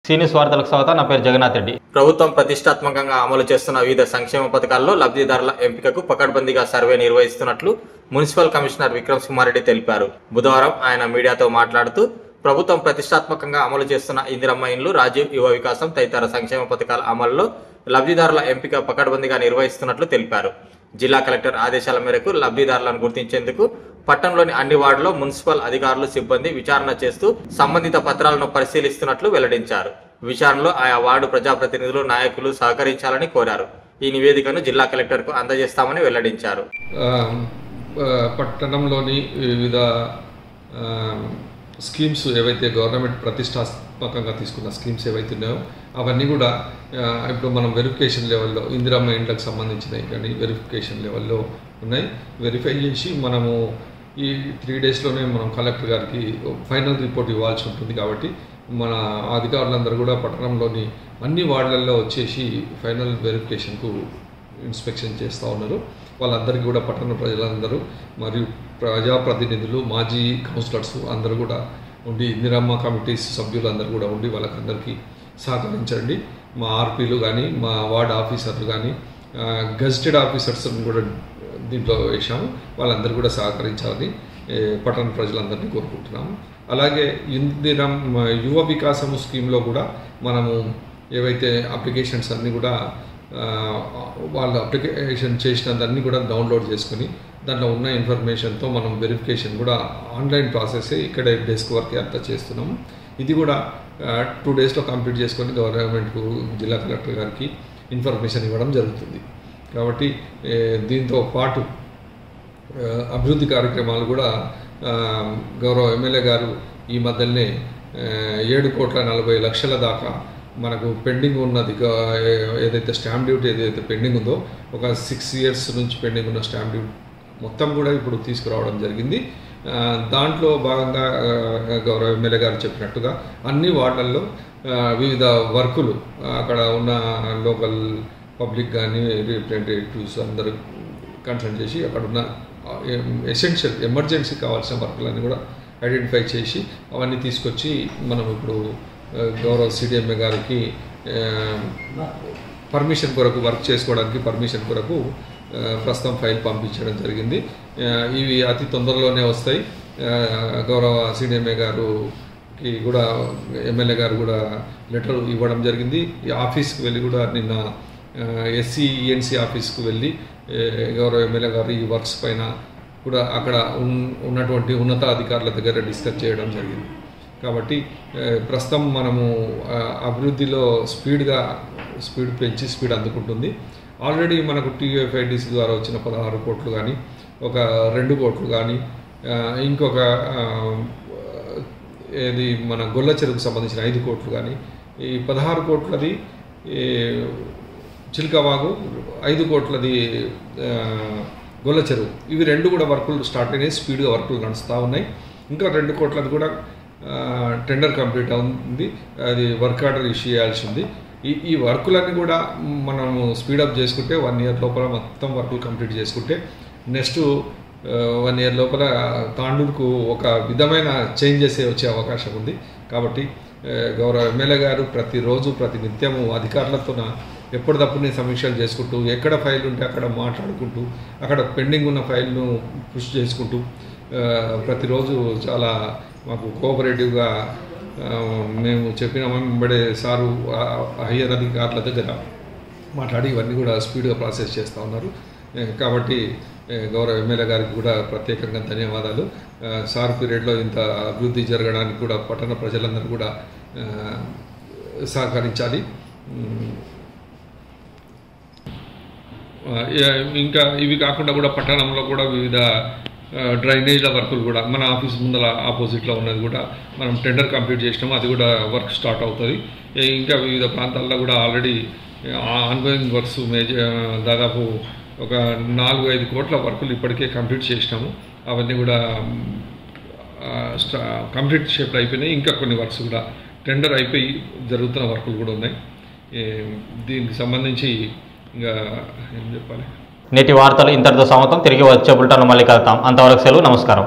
సీనియస్ వార్తలకు స్వాగతం. నా పేరు జగన్నాథ్ రెడ్డి. ప్రభుత్వం ప్రతిష్టాత్మకంగా అమలు చేస్తున్న వివిధ సంక్షేమ పథకాల్లో లబ్ధిదారుల ఎంపికకు పకడ్బందీగా సర్వే నిర్వహిస్తున్నట్లు మున్సిపల్ కమిషనర్ విక్రమ్ సింహారెడ్డి రెడ్డి తెలిపారు. బుధవారం ఆయన మీడియాతో మాట్లాడుతూ ప్రభుత్వం ప్రతిష్టాత్మకంగా అమలు చేస్తున్న ఇందిరమ్మ ఇండ్లు, రాజీవ్ యువ వికాసం తదితర సంక్షేమ పథకాల అమలులో లబ్ధిదారుల ఎంపిక పకడ్బందీగా నిర్వహిస్తున్నట్లు తెలిపారు. జిల్లా కలెక్టర్ ఆదేశాల మేరకు లబ్ధిదారులను గుర్తించేందుకు పట్టణంలోని అన్ని వార్డుల్లో మున్సిపల్ అధికారులు, సిబ్బంది విచారణ చేస్తూ సంబంధిత పత్రాలను పరిశీలిస్తున్నట్లు వెల్లడించారు. విచారణలో ఆయా వార్డు ప్రజాప్రతినిధులు, నాయకులు సహకరించాలని కోరారు. ఈ నివేదికను జిల్లా కలెక్టర్కు అందజేస్తామని వెల్లడించారు. పట్టణంలోని వివిధ స్కీమ్స్ ఏవైతే గవర్నమెంట్ ప్రతిష్టాత్మకంగా తీసుకున్న స్కీమ్స్ ఏవైతే ఉన్నాయో అవన్నీ కూడా ఇప్పుడు మనం వెరిఫికేషన్ లెవెల్లో ఇందిరమ్మ ఇండ్లకు సంబంధించినవి కానీ వెరిఫికేషన్ లెవెల్లో ఉన్నాయి. వెరిఫై చేసి మనము ఈ 3 డేస్లోనే మనం కలెక్టర్ గారికి ఫైనల్ రిపోర్ట్ ఇవ్వాల్సి ఉంటుంది. కాబట్టి మన అధికారులందరూ కూడా పట్టణంలోని అన్ని వార్డులలో వచ్చేసి ఫైనల్ వెరిఫికేషన్కు ఇన్స్పెక్షన్ చేస్తూ ఉన్నారు. వాళ్ళందరికీ కూడా పట్టణ ప్రజలందరూ మరియు ప్రజాప్రతినిధులు, మాజీ కౌన్సిలర్స్ అందరూ కూడా ఉండి, ఇందిరమ్మ కమిటీస్ సభ్యులందరూ కూడా ఉండి వాళ్ళకందరికీ సహకరించండి. మా ఆర్పీలు కానీ, మా వార్డ్ ఆఫీసర్లు కానీ, గెజిటెడ్ ఆఫీసర్స్ కూడా దీంట్లో వేశాము. వాళ్ళందరూ కూడా సహకరించాలని పట్టణ ప్రజలందరినీ కోరుకుంటున్నాము. అలాగే ఇందిరమ్మ యువ వికాసము స్కీమ్లో కూడా మనము ఏవైతే అప్లికేషన్స్ అన్నీ కూడా వాళ్ళు అప్లికేషన్ చేసినదన్నీ కూడా డౌన్లోడ్ చేసుకుని దాంట్లో ఉన్న ఇన్ఫర్మేషన్తో మనం వెరిఫికేషన్ కూడా ఆన్లైన్ ప్రాసెస్ ఇక్కడే డెస్క్ వర్క్ అంతా చేస్తున్నాము. ఇది కూడా 2 డేస్లో కంప్లీట్ చేసుకొని గవర్నమెంట్కు, జిల్లా కలెక్టర్ గారికి ఇన్ఫర్మేషన్ ఇవ్వడం జరుగుతుంది. కాబట్టి దీంతో పాటు అభివృద్ధి కార్యక్రమాలు కూడా గౌరవ ఎమ్మెల్యే గారు ఈ మధ్యనే 7,40,00,000 దాకా మనకు పెండింగ్ ఉన్నది, ఏదైతే స్టాంప్ డ్యూటీ ఏదైతే పెండింగ్ ఉందో ఒక 6 ఇయర్స్ నుంచి పెండింగ్ ఉన్న స్టాంప్ డ్యూటీ మొత్తం కూడా ఇప్పుడు తీసుకురావడం జరిగింది. దాంట్లో భాగంగా గౌరవ ఎమ్మెల్యే గారు చెప్పినట్టుగా అన్ని వార్డులలో వివిధ వర్కులు అక్కడ ఉన్న లోకల్ పబ్లిక్ కానీ రిప్రజెంటేటివ్స్ అందరూ కన్సల్ట్ చేసి అక్కడ ఉన్న ఎసెన్షియల్ ఎమర్జెన్సీ కావాల్సిన వర్కులన్నీ కూడా ఐడెంటిఫై చేసి అవన్నీ తీసుకొచ్చి మనం ఇప్పుడు గౌరవ సిడిఎంఏ గారికి పర్మిషన్ కొరకు, వర్క్ చేసుకోవడానికి పర్మిషన్ కొరకు ప్రస్తుతం ఫైల్ పంపించడం జరిగింది. ఇవి అతి తొందరలోనే వస్తాయి. గౌరవ సిడిఎంఏ గారుకి కూడా ఎమ్మెల్యే గారు కూడా లెటర్ ఇవ్వడం జరిగింది. ఈ ఆఫీస్కి వెళ్ళి కూడా నిన్న SCENC ఆఫీస్కు వెళ్ళి గౌరవ ఎమ్మెల్యే గారు ఈ వర్క్స్ పైన కూడా అక్కడ ఉన్నటువంటి ఉన్నతాధికారుల దగ్గర డిస్కస్ చేయడం జరిగింది. కాబట్టి ప్రస్తుతం మనము అభివృద్ధిలో స్పీడ్ పెంచి స్పీడ్ అందుకుంటుంది. ఆల్రెడీ మనకు TUFIDC ద్వారా వచ్చిన 16 కోట్లు కానీ, ఒక 2 కోట్లు కానీ, ఇంకొక ఏది మన గొల్ల చెరువుకు సంబంధించిన 5 కోట్లు కానీ, ఈ 16 కోట్లది చిల్కవాగు, 5 కోట్లది గొల్ల చెరువు, ఇవి 2 కూడా వర్కులు స్టార్ట్ అయినాయి. స్పీడ్గా వర్కులు నడుస్తూ ఉన్నాయి. ఇంకా 2 కోట్లది కూడా టెండర్ కంప్లీట్ అవుతుంది. అది వర్క్ ఆర్డర్ ఇష్యూ చేయాల్సి ఉంది. ఈ వర్కులన్నీ కూడా మనము స్పీడప్ చేసుకుంటే 1 ఇయర్ లోపల మొత్తం వర్కులు కంప్లీట్ చేసుకుంటే నెక్స్ట్ 1 ఇయర్ లోపల తాండూరుకు ఒక విధమైన చేంజెస్ వచ్చే అవకాశం ఉంది. కాబట్టి గౌరవ ఎమ్మెల్యే గారు ప్రతిరోజు ప్రతినిత్యము అధికారులతో ఎప్పటికప్పుడు సమీక్షలు చేసుకుంటూ, ఎక్కడ ఫైల్ ఉంటే అక్కడ మాట్లాడుకుంటూ, అక్కడ పెండింగ్ ఉన్న ఫైల్ను పుష్ చేసుకుంటూ ప్రతిరోజు చాలా మాకు కోఆపరేటివ్గా మేము చెప్పిన వెంబడే సారు హయ్యర్ అధికారుల దగ్గర మాట్లాడి ఇవన్నీ కూడా స్పీడ్గా ప్రాసెస్ చేస్తూ ఉన్నారు. కాబట్టి గౌరవ ఎమ్మెల్యే గారికి కూడా ప్రత్యేకంగా ధన్యవాదాలు. సార్ పీరియడ్లో ఇంత అభివృద్ధి జరగడానికి కూడా పట్టణ ప్రజలందరూ కూడా సహకరించాలి. ఇంకా ఇవి కాకుండా కూడా పట్టణంలో కూడా వివిధ డ్రైనేజ్ల వర్కులు కూడా మన ఆఫీస్ ముందర ఆపోజిట్లో ఉన్నది కూడా మనం టెండర్ కంప్లీట్ చేసినాము. అది కూడా వర్క్ స్టార్ట్ అవుతుంది. ఇంకా వివిధ ప్రాంతాల్లో కూడా ఆల్రెడీ ఆన్గోయింగ్ వర్క్స్ దాదాపు ఒక 4-5 కోట్ల వర్కులు ఇప్పటికే కంప్లీట్ చేసినాము. అవన్నీ కూడా కంప్లీట్ షేప్లో అయిపోయినాయి. ఇంకా కొన్ని వర్క్స్ కూడా టెండర్ అయిపోయి జరుగుతున్న వర్కులు కూడా ఉన్నాయి. దీనికి సంబంధించి ఇంకా ఏం చెప్పాలి. నేటి వార్తలు ఇంతటితో సమాప్తం. తిరిగి వచ్చే బులెటిన్లో మళ్ళీ కలుద్దాం. అంతవరకు సెలవు. నమస్కారం.